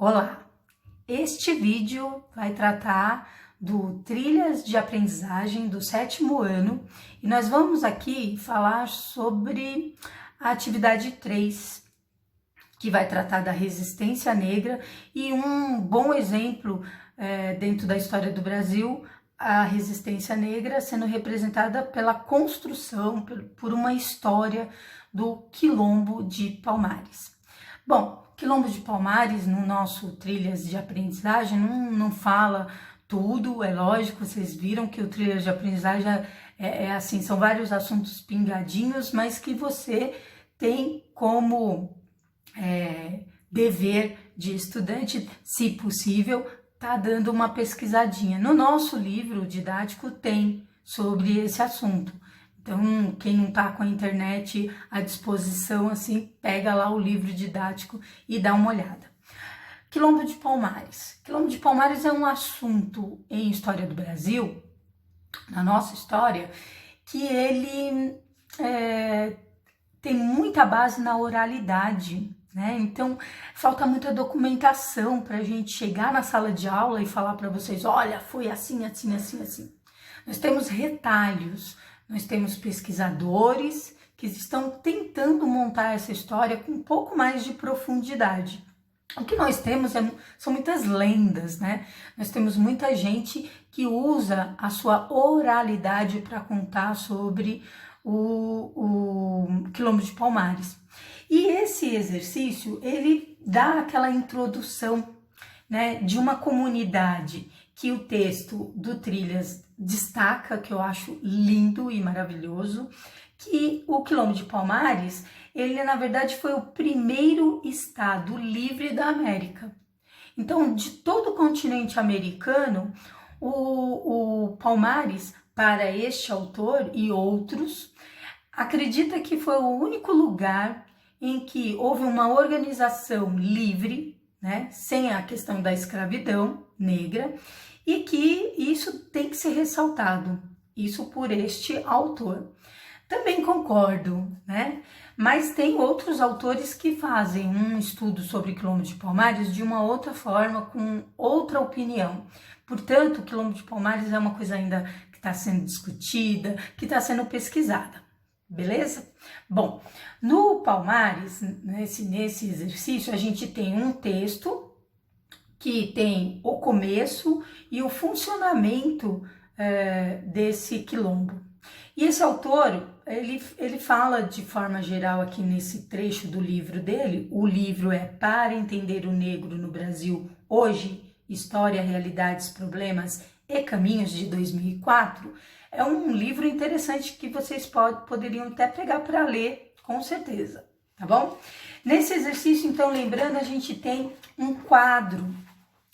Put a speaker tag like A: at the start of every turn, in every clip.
A: Olá! Este vídeo vai tratar do Trilhas de Aprendizagem do 7º ano e nós vamos aqui falar sobre a atividade 3, que vai tratar da resistência negra e um bom exemplo dentro da história do Brasil, a resistência negra sendo representada pela construção, por uma história do Quilombo de Palmares. Bom, Quilombo de Palmares, no nosso Trilhas de Aprendizagem, não fala tudo, é lógico, vocês viram que o Trilhas de Aprendizagem é assim, são vários assuntos pingadinhos, mas que você tem como dever de estudante, se possível, tá dando uma pesquisadinha. No nosso livro didático tem sobre esse assunto. Então, quem não tá com a internet à disposição, assim, pega lá o livro didático e dá uma olhada. Quilombo de Palmares. Quilombo de Palmares é um assunto em história do Brasil, na nossa história, que ele tem muita base na oralidade, né? Então, falta muita documentação para a gente chegar na sala de aula e falar para vocês, olha, foi assim, assim, assim, assim. Nós temos retalhos, nós temos pesquisadores que estão tentando montar essa história com um pouco mais de profundidade. O que nós temos são muitas lendas, né? Nós temos muita gente que usa a sua oralidade para contar sobre o Quilombo de Palmares. E esse exercício, ele dá aquela introdução, né, de uma comunidade que o texto do Trilhas destaca, que eu acho lindo e maravilhoso, que o Quilombo de Palmares, ele na verdade foi o primeiro estado livre da América. Então, de todo o continente americano, o Palmares, para este autor e outros, acredita que foi o único lugar em que houve uma organização livre, né, sem a questão da escravidão negra, e que isso tem que ser ressaltado, isso por este autor. Também concordo, né? Mas tem outros autores que fazem um estudo sobre Quilombo de Palmares de uma outra forma, com outra opinião. Portanto, o Quilombo de Palmares é uma coisa ainda que está sendo discutida, que está sendo pesquisada, beleza? Bom, no Palmares, nesse exercício, a gente tem um texto que tem o começo e o funcionamento desse quilombo. E esse autor, ele fala de forma geral aqui nesse trecho do livro dele, o livro é Para Entender o Negro no Brasil Hoje, História, Realidades, Problemas e Caminhos, de 2004, é um livro interessante que vocês poderiam até pegar para ler, com certeza, tá bom? Nesse exercício, então, lembrando, a gente tem um quadro,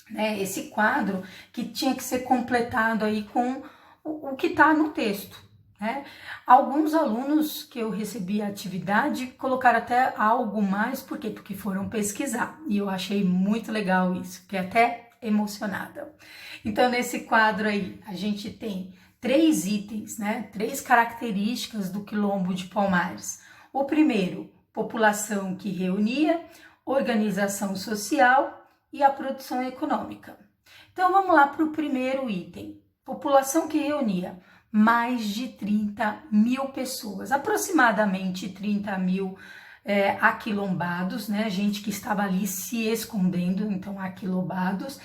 A: né? Esse quadro que tinha que ser completado aí com o que está no texto, né? Alguns alunos que eu recebi a atividade colocaram até algo mais, por quê? Porque foram pesquisar, e eu achei muito legal isso, fiquei até emocionada. Então, nesse quadro aí, a gente tem 3 itens, né? 3 características do Quilombo de Palmares. O primeiro, população que reunia, organização social e a produção econômica. Então, vamos lá para o primeiro item. População que reunia mais de 30 mil pessoas, aproximadamente 30 mil aquilombados, né? Gente que estava ali se escondendo, então aquilombados.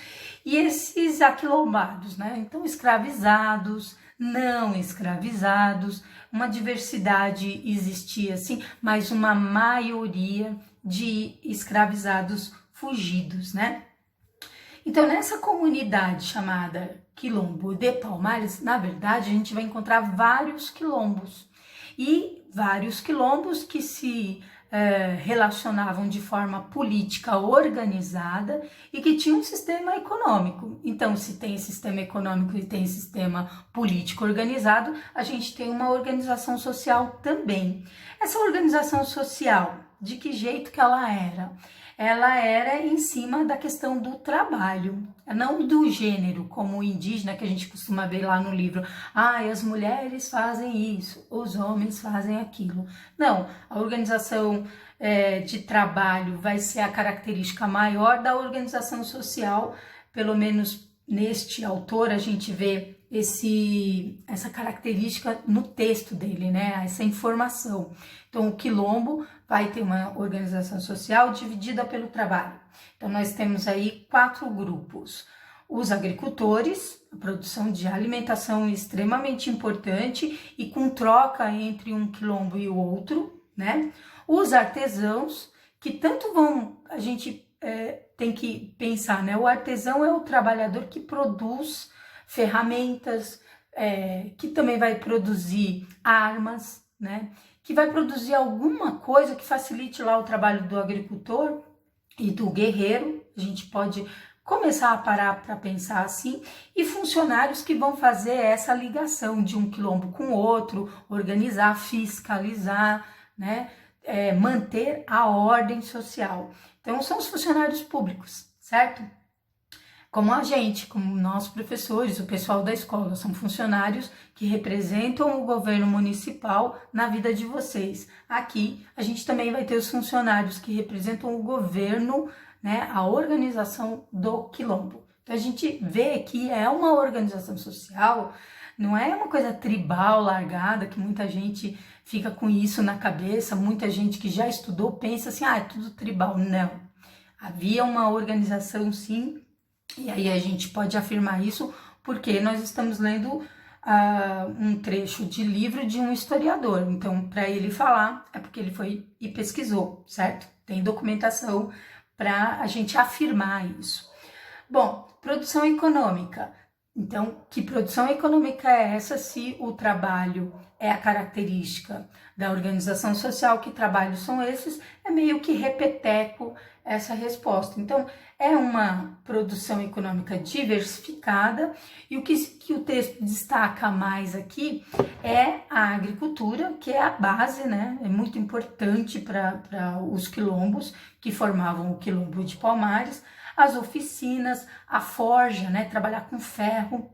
A: E esses aquilombados, né? Então, escravizados, não escravizados, uma diversidade existia, assim, mas uma maioria de escravizados fugidos, né? Então, nessa comunidade chamada Quilombo de Palmares, na verdade, a gente vai encontrar vários quilombos e vários quilombos que se relacionavam de forma política organizada e que tinham um sistema econômico. Então, se tem sistema econômico e tem sistema político organizado, a gente tem uma organização social também. Essa organização social, de que jeito que ela era? ela era em cima da questão do trabalho, não do gênero, como o indígena que a gente costuma ver lá no livro. Ah, as mulheres fazem isso, os homens fazem aquilo. Não, a organização de trabalho vai ser a característica maior da organização social, pelo menos neste autor a gente vê essa característica no texto dele, né? Essa informação. Então, o quilombo vai ter uma organização social dividida pelo trabalho. Então, nós temos aí 4 grupos. Os agricultores, a produção de alimentação extremamente importante e com troca entre um quilombo e o outro, né? Os artesãos, que tanto a gente tem que pensar, né? O artesão é o trabalhador que produz ferramentas, que também vai produzir armas, né? Que vai produzir alguma coisa que facilite lá o trabalho do agricultor e do guerreiro. A gente pode começar a parar para pensar assim, e funcionários que vão fazer essa ligação de um quilombo com o outro, organizar, fiscalizar, né? Manter a ordem social. Então, são os funcionários públicos, certo? Como a gente, como nós professores, o pessoal da escola, são funcionários que representam o governo municipal na vida de vocês. Aqui, a gente também vai ter os funcionários que representam o governo, né, a organização do quilombo. Então, a gente vê que é uma organização social, não é uma coisa tribal, largada, que muita gente fica com isso na cabeça, muita gente que já estudou pensa assim, é tudo tribal. Não, havia uma organização sim, e aí a gente pode afirmar isso porque nós estamos lendo um trecho de livro de um historiador. Então, para ele falar, é porque ele foi e pesquisou, certo? Tem documentação para a gente afirmar isso. Bom, produção econômica. Então, que produção econômica é essa se o trabalho é a característica da organização social? Que trabalhos são esses? É meio que repeteco essa resposta. Então, é uma produção econômica diversificada e o que o texto destaca mais aqui é a agricultura, que é a base, né? É muito importante para os quilombos que formavam o quilombo de Palmares, as oficinas, a forja, né? Trabalhar com ferro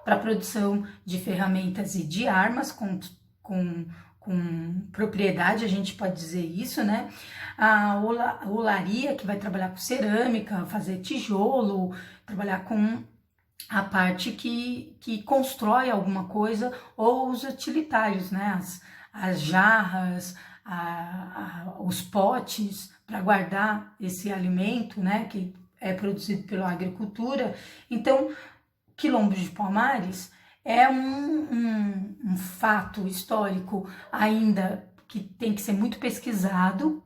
A: para a produção de ferramentas e de armas com propriedade, a gente pode dizer isso, né? A olaria, que vai trabalhar com cerâmica, fazer tijolo, trabalhar com a parte que constrói alguma coisa, ou os utilitários, né? As jarras, os potes para guardar esse alimento, né? Que é produzido pela agricultura. Então, Quilombo de Palmares é um fato histórico ainda que tem que ser muito pesquisado,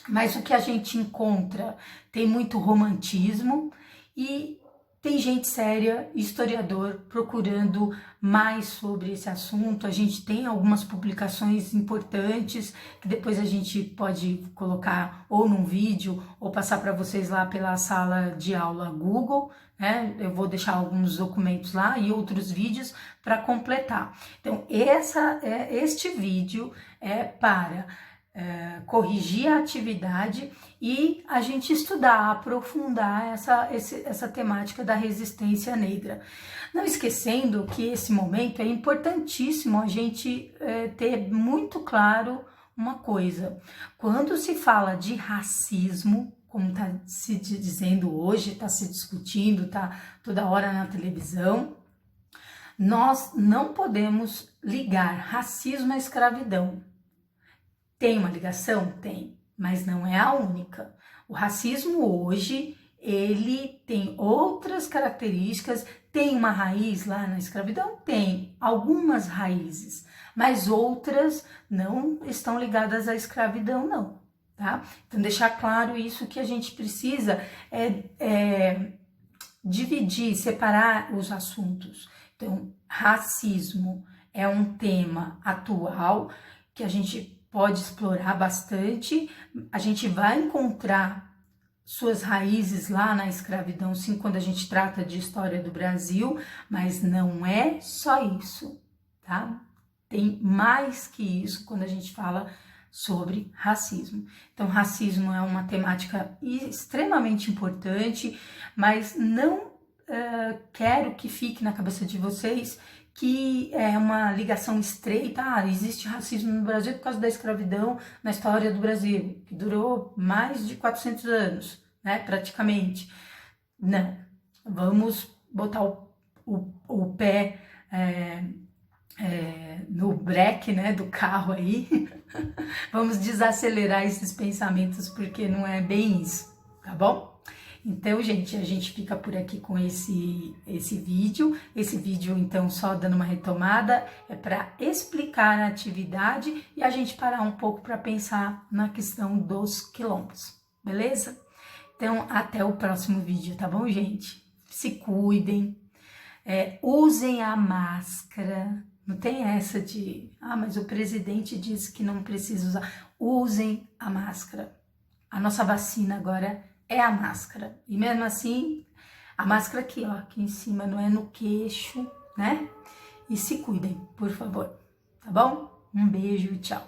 A: mas o que a gente encontra tem muito romantismo e tem gente séria, historiador, procurando mais sobre esse assunto. A gente tem algumas publicações importantes que depois a gente pode colocar ou num vídeo ou passar para vocês lá pela sala de aula Google, né? Eu vou deixar alguns documentos lá e outros vídeos para completar. Então, este vídeo é para corrigir a atividade e a gente estudar, aprofundar essa temática da resistência negra. Não esquecendo que esse momento é importantíssimo a gente ter muito claro uma coisa. Quando se fala de racismo, como está se dizendo hoje, está se discutindo, está toda hora na televisão, nós não podemos ligar racismo à escravidão. Tem uma ligação? Tem, mas não é a única. O racismo hoje, ele tem outras características, tem uma raiz lá na escravidão? Tem, algumas raízes, mas outras não estão ligadas à escravidão, não, tá? Então, deixar claro isso, que a gente precisa dividir, separar os assuntos. Então, racismo é um tema atual que a gente pode explorar bastante, a gente vai encontrar suas raízes lá na escravidão, sim, quando a gente trata de história do Brasil, mas não é só isso, tá? Tem mais que isso quando a gente fala sobre racismo. Então, racismo é uma temática extremamente importante, mas não quero que fique na cabeça de vocês que é uma ligação estreita. Existe racismo no Brasil por causa da escravidão na história do Brasil, que durou mais de 400 anos, né, praticamente. Não, vamos botar o pé no breque, né, do carro aí. Vamos desacelerar esses pensamentos, porque não é bem isso, tá bom? Então, gente, a gente fica por aqui com esse vídeo. Esse vídeo, então, só dando uma retomada, é para explicar a atividade e a gente parar um pouco para pensar na questão dos quilombos, beleza? Então, até o próximo vídeo, tá bom, gente? Se cuidem, usem a máscara. Não tem essa de, mas o presidente disse que não precisa usar. Usem a máscara. A nossa vacina agora é a máscara. E mesmo assim, a máscara aqui, ó, aqui em cima, não é no queixo, né? E se cuidem, por favor. Tá bom? Um beijo e tchau.